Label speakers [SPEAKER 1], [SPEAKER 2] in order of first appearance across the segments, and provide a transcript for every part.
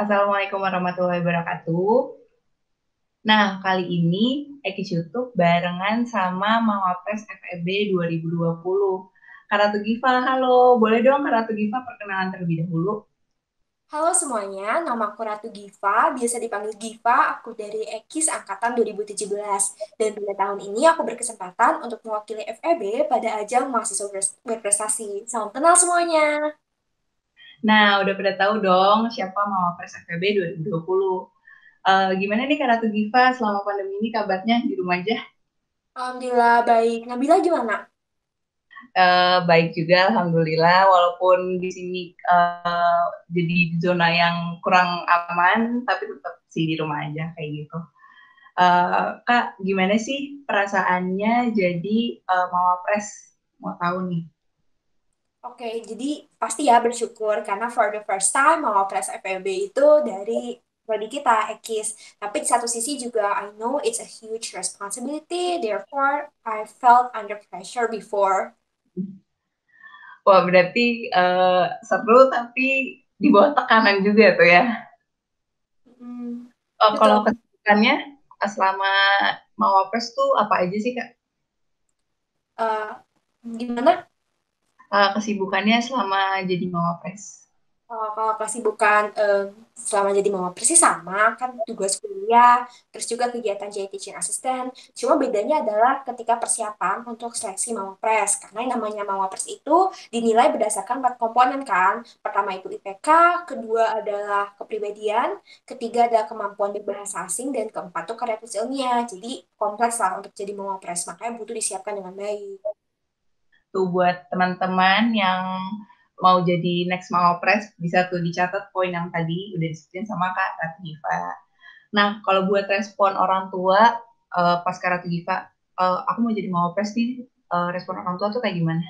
[SPEAKER 1] Assalamualaikum warahmatullahi wabarakatuh. Nah, kali ini Eki YouTube barengan sama Mawapres FEB 2020. Kak Ratu Giva, halo. Boleh dong Kak Ratu Giva perkenalan terlebih dahulu?
[SPEAKER 2] Halo semuanya, nama aku Ratu Giva, biasa dipanggil Giva, aku dari Ekis Angkatan 2017. Dan pada tahun ini aku berkesempatan untuk mewakili FEB pada ajang mahasiswa berprestasi. Salam kenal semuanya.
[SPEAKER 1] Nah, udah pada tahu dong siapa Mawapres FEB 2020. Gimana nih Kak Ratu Giva selama pandemi ini kabarnya di rumah aja?
[SPEAKER 2] Alhamdulillah baik. Nabila gimana?
[SPEAKER 1] Baik juga, Alhamdulillah. Walaupun di sini jadi di zona yang kurang aman, tapi tetap sih di rumah aja kayak gitu. Kak, gimana sih perasaannya jadi mawapres? Mau tahu nih.
[SPEAKER 2] Oke, jadi pasti ya bersyukur karena for the first time Mawapres FEB itu dari prodi kita, Ekis. Tapi di satu sisi juga I know it's a huge responsibility, therefore I felt under pressure before.
[SPEAKER 1] Wah, berarti seru tapi di bawah tekanan juga tuh ya.
[SPEAKER 2] Hmm,
[SPEAKER 1] Kalau
[SPEAKER 2] betul.
[SPEAKER 1] kesibukannya selama mawapres tuh apa aja sih, Kak?
[SPEAKER 2] Eh, Gimana?
[SPEAKER 1] Kesibukannya selama jadi mawapres.
[SPEAKER 2] Kalau kesibukan selama jadi mama persis sama kan tugas kuliah, terus juga kegiatan jadi teaching assistant. Cuma bedanya adalah ketika persiapan untuk seleksi mama pres. Karena yang namanya mama pres itu dinilai berdasarkan 4 komponen kan. Pertama itu IPK, kedua adalah kepribadian, ketiga adalah kemampuan berbahasa asing, dan keempat itu karya tulis ilmiah. Jadi kompleks lah untuk jadi mama pres. Makanya butuh disiapkan dengan baik.
[SPEAKER 1] Tuh buat teman-teman yang mau jadi next mawapres bisa tuh dicatat poin yang tadi udah disebutin sama Kak Ratifa. Nah, kalau buat respon orang tua pas Kak Ratu Giva, aku mau jadi mawapres nih, respon orang tua tuh kayak gimana?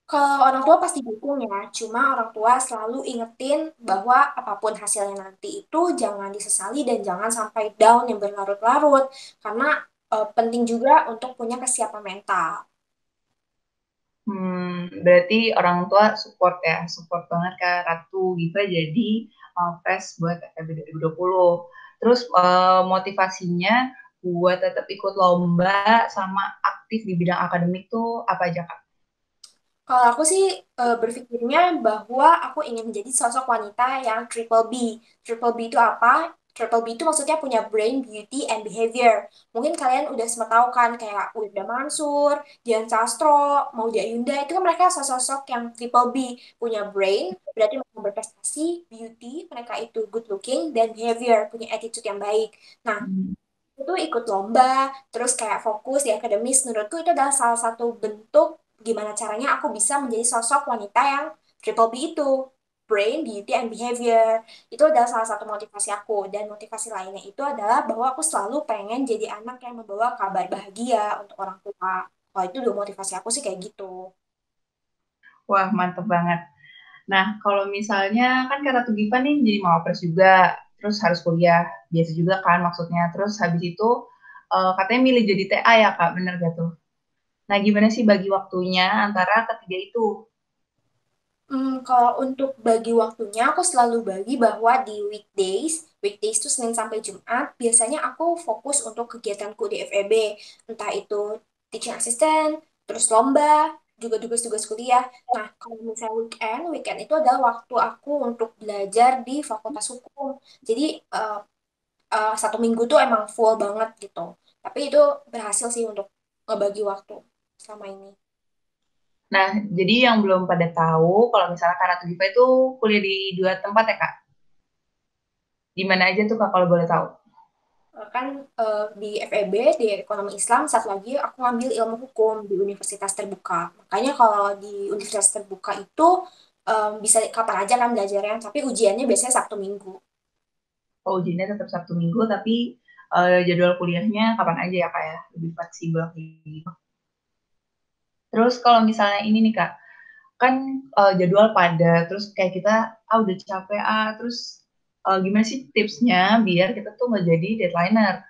[SPEAKER 2] Kalau orang tua pasti dukung ya, cuma orang tua selalu ingetin bahwa apapun hasilnya nanti itu jangan disesali dan jangan sampai down yang berlarut-larut, karena penting juga untuk punya kesiapan mental.
[SPEAKER 1] Berarti orang tua support ya, support banget Kak Ratu Giva jadi mawapres buat FEB 2020. Terus motivasinya buat tetap ikut lomba sama aktif di bidang akademik tuh apa aja Kak?
[SPEAKER 2] Kalau aku sih berpikirnya bahwa aku ingin menjadi sosok wanita yang triple B. Triple B itu apa? Triple B itu maksudnya punya brain, beauty, and behavior. Mungkin kalian udah sempat tahu kan kayak Wilda Mansur, Dian Sastro, Maudy Ayunda, itu kan mereka sosok-sosok yang triple B. Punya brain, berarti mereka berprestasi, beauty, mereka itu good looking, dan behavior, punya attitude yang baik. Nah,
[SPEAKER 1] Hmm.
[SPEAKER 2] itu ikut lomba, terus kayak fokus di akademis, menurutku itu adalah salah satu bentuk gimana caranya aku bisa menjadi sosok wanita yang triple B itu, brain, beauty, and behavior. Itu adalah salah satu motivasi aku, dan motivasi lainnya itu adalah bahwa aku selalu pengen jadi anak yang membawa kabar bahagia untuk orang tua. Kalau itu dua motivasi aku sih kayak gitu.
[SPEAKER 1] Wah, mantep banget. Nah, kalau misalnya kan Kak Ratu Giva nih jadi mawapres juga, terus harus kuliah, biasa juga kan maksudnya. Terus habis itu katanya milih jadi TA ya Kak, bener gak tuh? Nah, gimana sih bagi waktunya antara ketiga itu?
[SPEAKER 2] Kalau untuk bagi waktunya, aku selalu bagi bahwa di weekdays itu Senin sampai Jumat, biasanya aku fokus untuk kegiatanku di FEB, entah itu teaching assistant, terus lomba, juga tugas-tugas kuliah. Nah, kalau misalnya weekend itu adalah waktu aku untuk belajar di Fakultas Hukum. Jadi, 1 minggu tuh emang full banget gitu. Tapi itu berhasil sih untuk ngebagi waktu selama ini.
[SPEAKER 1] Nah, jadi yang belum pada tahu, kalau misalnya Kak Ratu Giva itu kuliah di dua tempat ya Kak? Di mana aja tuh Kak kalau boleh tahu?
[SPEAKER 2] Kan di FEB di ekonomi Islam satu lagi aku ngambil ilmu hukum di Universitas Terbuka. Makanya kalau di Universitas Terbuka itu bisa kapan aja kan belajarnya, tapi ujiannya biasanya Sabtu Minggu.
[SPEAKER 1] Oh, ujiannya tetap Sabtu Minggu, tapi jadwal kuliahnya kapan aja ya Kak ya? Lebih fleksibel kayak gitu. Terus kalau misalnya ini nih Kak, kan jadwal padat, terus kayak kita udah capek terus gimana sih tipsnya biar kita tuh nggak jadi deadlineer?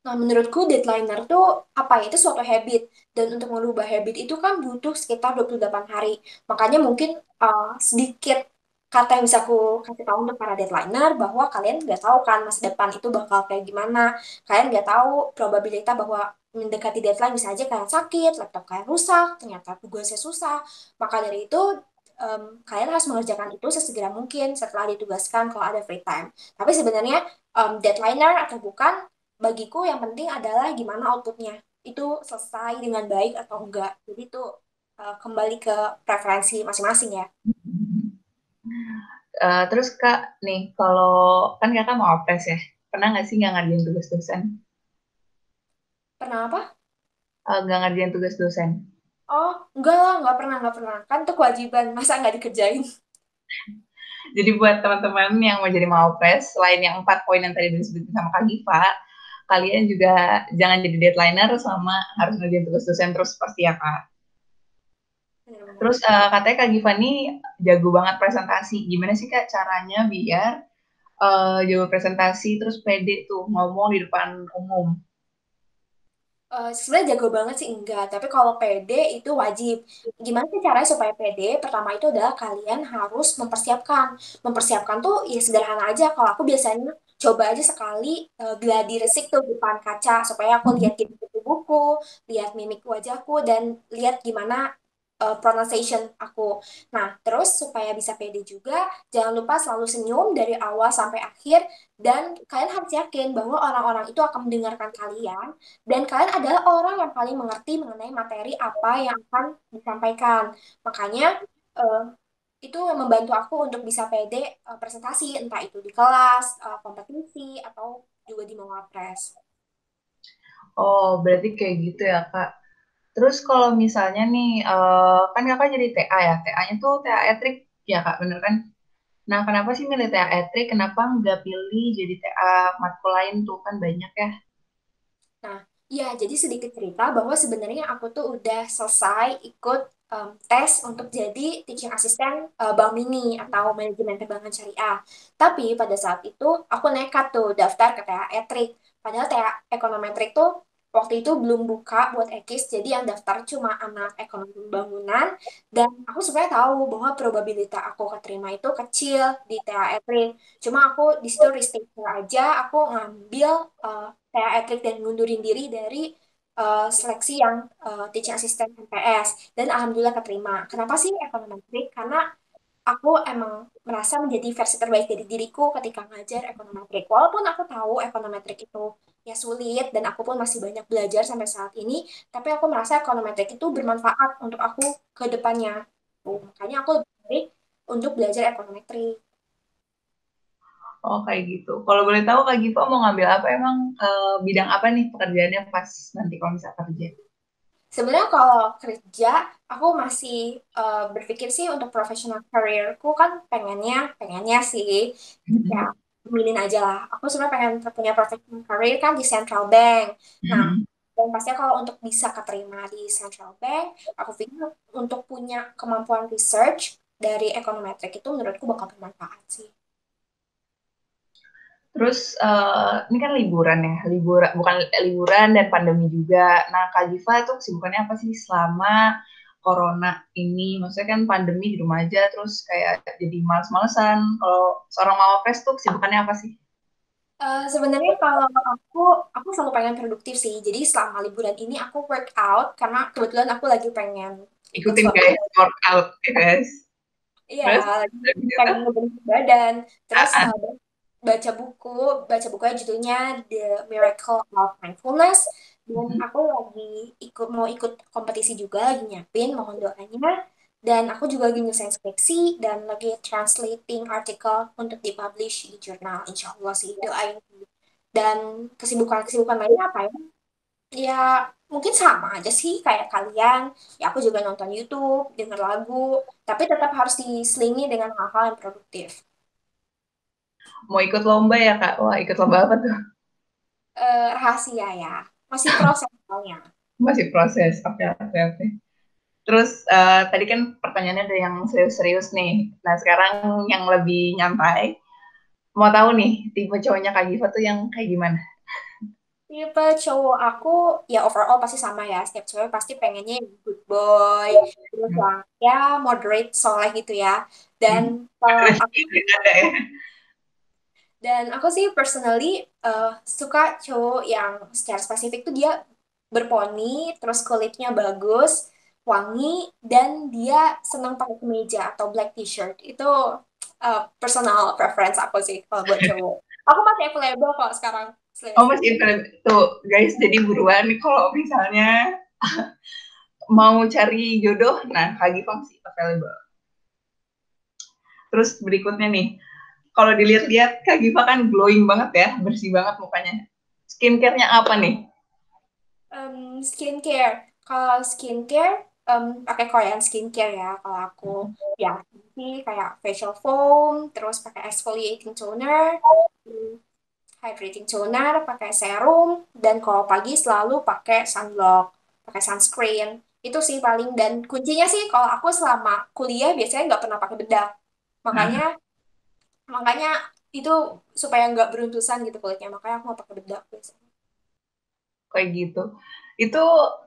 [SPEAKER 2] Nah, menurutku deadlineer tuh apa ya? Itu suatu habit. Dan untuk merubah habit itu kan butuh sekitar 28 hari. Makanya mungkin sedikit. kata yang bisa aku kasih tahu untuk para deadliner bahwa kalian nggak tahu kan masa depan itu bakal kayak gimana. Kalian nggak tahu probabilitas bahwa mendekati deadline bisa aja kalian sakit, laptop kalian rusak, ternyata tugasnya susah. Maka dari itu kalian harus mengerjakan itu sesegera mungkin setelah ditugaskan kalau ada free time. Tapi sebenarnya deadliner atau bukan, bagiku yang penting adalah gimana outputnya. Itu selesai dengan baik atau enggak. Jadi itu kembali ke preferensi masing-masing ya.
[SPEAKER 1] Terus Kak, nih kalau kan Kakak mau apres ya, pernah nggak sih nggak ngerjain tugas dosen?
[SPEAKER 2] Pernah apa?
[SPEAKER 1] Nggak ngerjain tugas dosen.
[SPEAKER 2] Oh, enggak lah, nggak pernah, nggak pernah. Kan itu kewajiban, masa nggak dikerjain?
[SPEAKER 1] Jadi buat teman-teman yang mau jadi mawapres, selain yang 4 poin yang tadi disebutin sama Kak Giva, kalian juga jangan jadi deadlineer sama harus ngerjain tugas dosen terus pasti ya Kak.
[SPEAKER 2] Benar-benar.
[SPEAKER 1] Terus katanya Kak Giva nih jago banget presentasi. Gimana sih Kak caranya biar jago presentasi terus pede tuh ngomong di depan umum?
[SPEAKER 2] Sebenarnya jago banget sih enggak, tapi kalau PD itu wajib. Gimana sih caranya supaya PD? Pertama itu adalah kalian harus mempersiapkan. Mempersiapkan tuh ya sederhana aja. Kalau aku biasanya coba aja sekali gladi resik tuh di depan kaca supaya aku lihat gitu buku, lihat mimik wajahku dan lihat gimana pronunciation aku. Nah, terus supaya bisa pede juga, jangan lupa selalu senyum dari awal sampai akhir dan kalian harus yakin bahwa orang-orang itu akan mendengarkan kalian dan kalian adalah orang yang paling mengerti mengenai materi apa yang akan disampaikan. Makanya eh, itu yang membantu aku untuk bisa pede presentasi, entah itu di kelas, kompetisi, atau juga di Mawapres.
[SPEAKER 1] Oh, berarti kayak gitu ya Kak. Terus kalau misalnya nih, kan Kakak jadi TA ya, TA-nya tuh TA Etrik ya Kak, bener kan? Nah, kenapa sih milih TA Etrik? Kenapa nggak pilih jadi TA matkul lain tuh? Kan banyak ya.
[SPEAKER 2] Nah, ya jadi sedikit cerita bahwa sebenarnya aku tuh udah selesai ikut tes untuk jadi teaching assistant Bank Mini atau manajemen perbankan syariah. Tapi pada saat itu aku nekat tuh daftar ke TA Etrik. Padahal TA ekonometrik tuh waktu itu belum buka buat ekis, jadi yang daftar cuma anak ekonomi bangunan. Dan aku sebenarnya tahu bahwa probabilitas aku keterima itu kecil di TA Etrik. Cuma aku di situ risk taker aja, aku ngambil TA Etrik dan ngundurin diri dari seleksi yang teaching assistant MPS dan alhamdulillah keterima. Kenapa sih ekonometrik? Karena aku emang merasa menjadi versi terbaik dari diriku ketika ngajar ekonometrik. Walaupun aku tahu ekonometrik itu ya sulit dan aku pun masih banyak belajar sampai saat ini, tapi aku merasa ekonometrik itu bermanfaat untuk aku ke depannya. Tuh, makanya aku lebih baik untuk belajar ekonometrik.
[SPEAKER 1] Oh, kayak gitu. Kalau boleh tahu Kak Giva mau ngambil apa emang bidang apa nih pekerjaannya pas nanti kalau misalnya kerja?
[SPEAKER 2] Sebenarnya kalau kerja, aku masih berpikir sih untuk professional careerku kan pengennya sih ya aminin aja lah. Aku sebenarnya pengen punya professional career kan di Central Bank. Nah, dan pastinya kalau untuk bisa keterima di Central Bank, aku pikir untuk punya kemampuan research dari ekonometrik itu menurutku bakal bermanfaat sih.
[SPEAKER 1] Terus ini kan liburan ya, liburan bukan liburan dan pandemi juga. Nah, Kak Giva itu kesibukannya apa sih selama corona ini? Maksudnya kan pandemi di rumah aja, terus kayak jadi males-malesan. Kalau seorang mawapres tuh kesibukannya apa sih?
[SPEAKER 2] Sebenarnya kalau aku selalu pengen produktif sih. Jadi selama liburan ini aku workout karena kebetulan aku lagi pengen ikut
[SPEAKER 1] Ikutin
[SPEAKER 2] suatu.
[SPEAKER 1] guys, workout ya guys.
[SPEAKER 2] Iya,
[SPEAKER 1] Terus,
[SPEAKER 2] lagi
[SPEAKER 1] gitu.
[SPEAKER 2] pengen ngebentuk badan. Terus
[SPEAKER 1] Ah, ah.
[SPEAKER 2] baca buku, baca bukunya judulnya The Miracle of Mindfulness. Dan aku lagi mau ikut kompetisi juga, lagi nyiapin, mohon doanya. Dan aku juga lagi nyelesain skripsi dan lagi translating artikel untuk dipublish di jurnal. Insya Allah sih, doain. Dan kesibukan-kesibukan lainnya apa ya? Ya, mungkin sama aja sih kayak kalian. Ya, aku juga nonton YouTube, denger lagu, tapi tetap harus diselingi dengan hal-hal yang produktif.
[SPEAKER 1] Mau ikut lomba ya Kak? Wah, ikut lomba apa tuh?
[SPEAKER 2] Rahasia ya, masih proses soalnya.
[SPEAKER 1] Masih proses. Oke, oke, oke. Terus tadi kan pertanyaannya ada yang serius-serius nih. Nah, sekarang yang lebih nyantai. Mau tahu nih, tipe cowoknya Kak Giva tuh yang kayak gimana?
[SPEAKER 2] Tipe cowok aku ya overall pasti sama ya. Setiap cewek pasti pengennya yang good boy, terus
[SPEAKER 1] Hmm.
[SPEAKER 2] yang ya moderate, soleh gitu ya. Dan
[SPEAKER 1] Hmm.
[SPEAKER 2] aku
[SPEAKER 1] Ada ya.
[SPEAKER 2] dan aku sih personally suka cowok yang secara spesifik tuh dia berponi, terus kulitnya bagus, wangi, dan dia senang pakai kemeja atau black t-shirt. Itu personal preference aku sih kalau buat cowok. Aku masih available kok sekarang.
[SPEAKER 1] Oh,
[SPEAKER 2] Serius.
[SPEAKER 1] masih tuh guys, jadi buruan nih kalau misalnya mau cari jodoh, nah Kak Giva masih available. Terus berikutnya nih, kalau dilihat-lihat Kak Giva kan glowing banget ya, bersih banget mukanya. Skincare-nya apa nih?
[SPEAKER 2] Skincare. Kalau skincare, pakai Korean skincare ya. Kalau aku ya sih kayak facial foam, terus pakai exfoliating toner, hmm, hydrating toner, pakai serum, dan kalau pagi selalu pakai sunblock, pakai sunscreen. Itu sih paling, dan kuncinya sih kalau aku selama kuliah biasanya nggak pernah pakai bedak. Makanya makanya itu supaya nggak beruntusan gitu kulitnya. Makanya aku mau pakai bedak biasanya.
[SPEAKER 1] Kayak gitu. Itu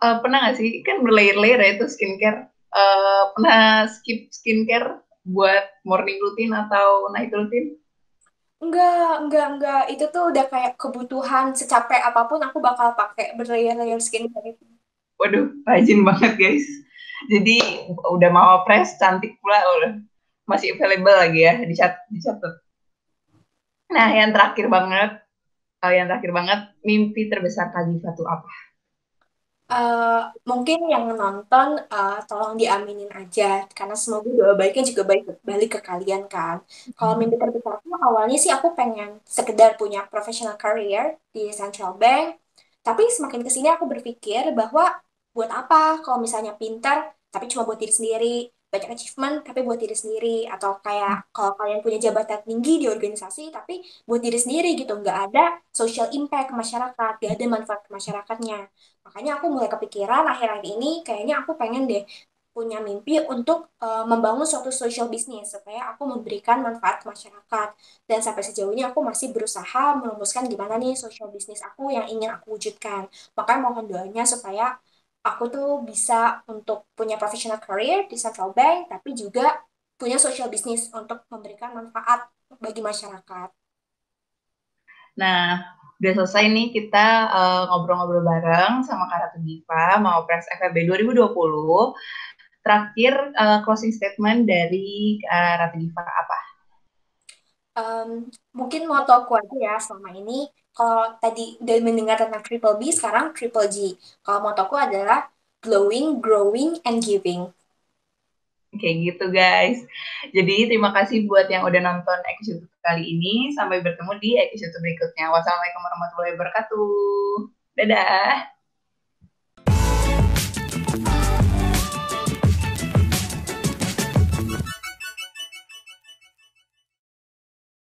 [SPEAKER 1] pernah nggak sih, kan berlayer-layer ya itu skincare. Pernah skip skincare buat morning routine atau night routine?
[SPEAKER 2] Enggak. Itu tuh udah kayak kebutuhan secapek apapun aku bakal pakai berlayer-layer skincare itu.
[SPEAKER 1] Waduh, rajin banget guys. Jadi udah mau press, cantik pula, udah masih available lagi ya, dicatat. Nah, yang terakhir banget, mimpi terbesar Kak Diva tuh apa?
[SPEAKER 2] Eh, Mungkin yang nonton tolong diaminin aja karena semoga doa baiknya juga baik balik ke kalian kan. Kalau mimpi terbesar aku awalnya sih aku pengen sekedar punya professional career di Central Bank, tapi semakin kesini aku berpikir bahwa buat apa kalau misalnya pintar tapi cuma buat diri sendiri, banyak achievement tapi buat diri sendiri, atau kayak kalau kalian punya jabatan tinggi di organisasi tapi buat diri sendiri gitu, nggak ada social impact ke masyarakat, nggak ada manfaat ke masyarakatnya. Makanya aku mulai kepikiran akhir-akhir ini kayaknya aku pengen deh punya mimpi untuk membangun suatu social business supaya aku memberikan manfaat ke masyarakat. Dan sampai sejauh ini aku masih berusaha merumuskan gimana nih social business aku yang ingin aku wujudkan. Makanya mohon doanya supaya aku tuh bisa untuk punya professional career di Central Bank, tapi juga punya social business untuk memberikan manfaat bagi masyarakat.
[SPEAKER 1] Nah, udah selesai nih kita ngobrol-ngobrol bareng sama Kak Ratu Diva, mau Press FEB 2020. Terakhir, closing statement dari Ratu Diva apa?
[SPEAKER 2] Em, Mungkin moto aku aja ya selama ini. Kalau tadi udah mendengar tentang Triple B, sekarang Triple G. Kalau moto aku adalah glowing, growing, and giving.
[SPEAKER 1] Kayak gitu guys. Jadi terima kasih buat yang udah nonton episode kali ini. Sampai bertemu di episode berikutnya. Wassalamualaikum warahmatullahi wabarakatuh. Dadah.